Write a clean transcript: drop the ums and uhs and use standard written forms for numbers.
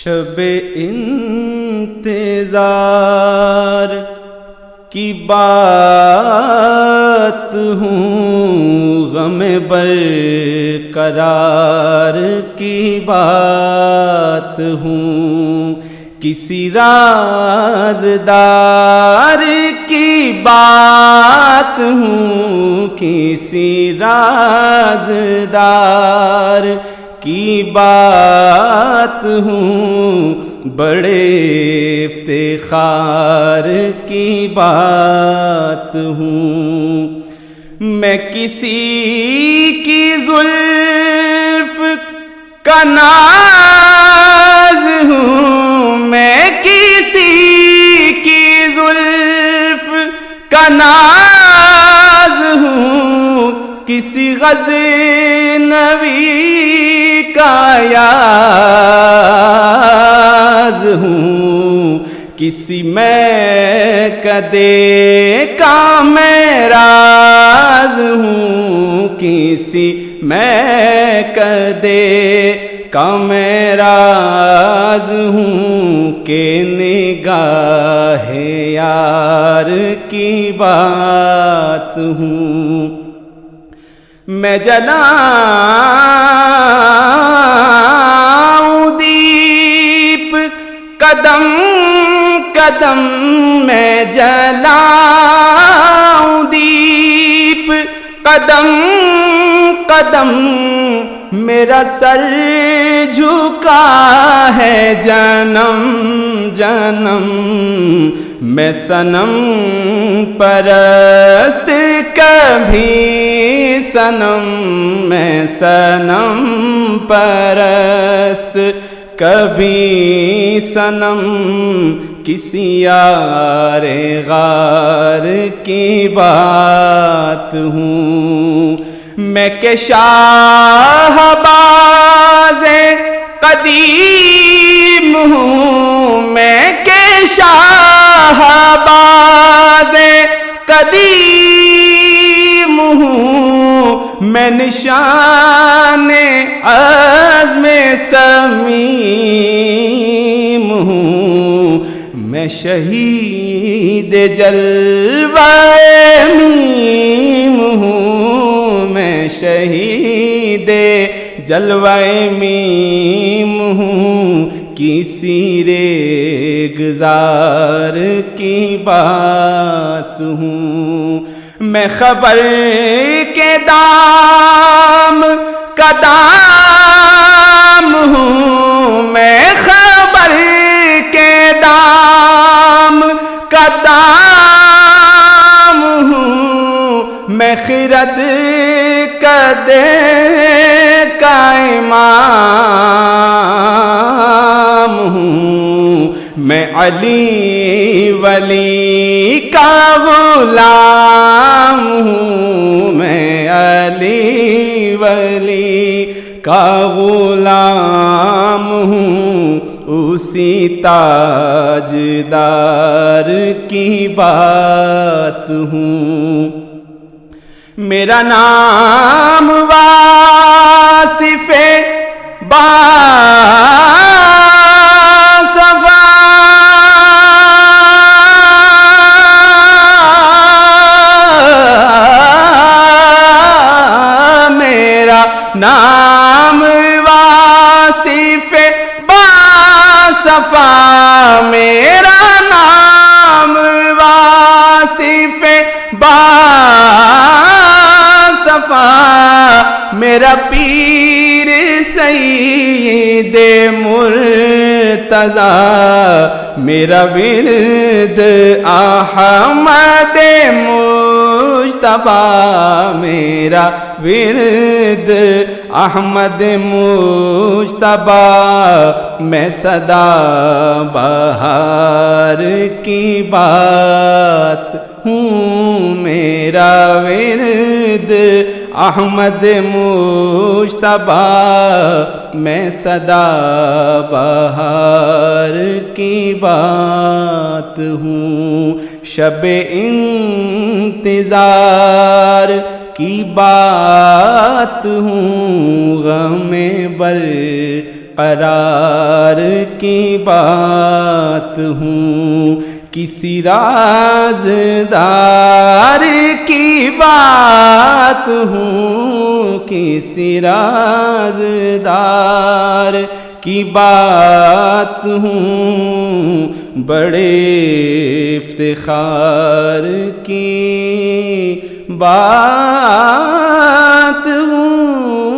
شب انتظار کی بات ہوں، غم برقرار کی بات ہوں، کسی رازدار کی بات ہوں، کسی رازدار کی بات ہوں، بڑے افتخار کی بات ہوں، میں کسی کی زلف کا ناز ہوں، میں کسی کی زلف کا ناز ہوں، کسی غزنوی کا یاز ہوں، کسی میکدے کا میں راز ہوں، کسی میکدے کا میں راز ہوں، کہ نگاہ یار کی بات ہوں، میں جلاؤں دیپ قدم قدم، میں جلاؤں دیپ قدم قدم، میرا سر جھکا ہے جنم جنم، میں صنم پرست کبھی صنم، میں صنم پرست کبھی صنم، کسی یار غار کی بات ہوں، میں کہ شاہ باز قدیم ہوں، میں کہ شاہ باز قدیم ہوں، میں نشان عزم صمیم ہوں، میں شہید جلوہ میم ہوں، میں شہید جلوہ میم ہوں، کسی ریگزار کی بات ہوں، میں خبر کے دام کا دام ہوں، میں خبر کے دام کا دام ہوں، میں خرد کدے کا امام ہوں، میں علی ولی کا غلام ہوں، میں علی ولی کا غلام ہوں، اسی تاجدار کی بات ہوں، میرا نام واصف باصفا، میرا نام واصف باصفا، میرا نام واصف باصفا، میرا پیر سید مرتضی، میرا ورد احمد مجتبی، میرا ورد احمد مجتبی، میں صدا بہار کی بات ہوں، میرا ورد احمد مجتبی، میں صدا بہار کی بات ہوں، شب انتظار کی بات ہوں، غم بر قرار کی بات ہوں، کسی رازدار کی بات ہوں، کسی رازدار کی بات ہوں، بڑے افتخار کی بات ہوں۔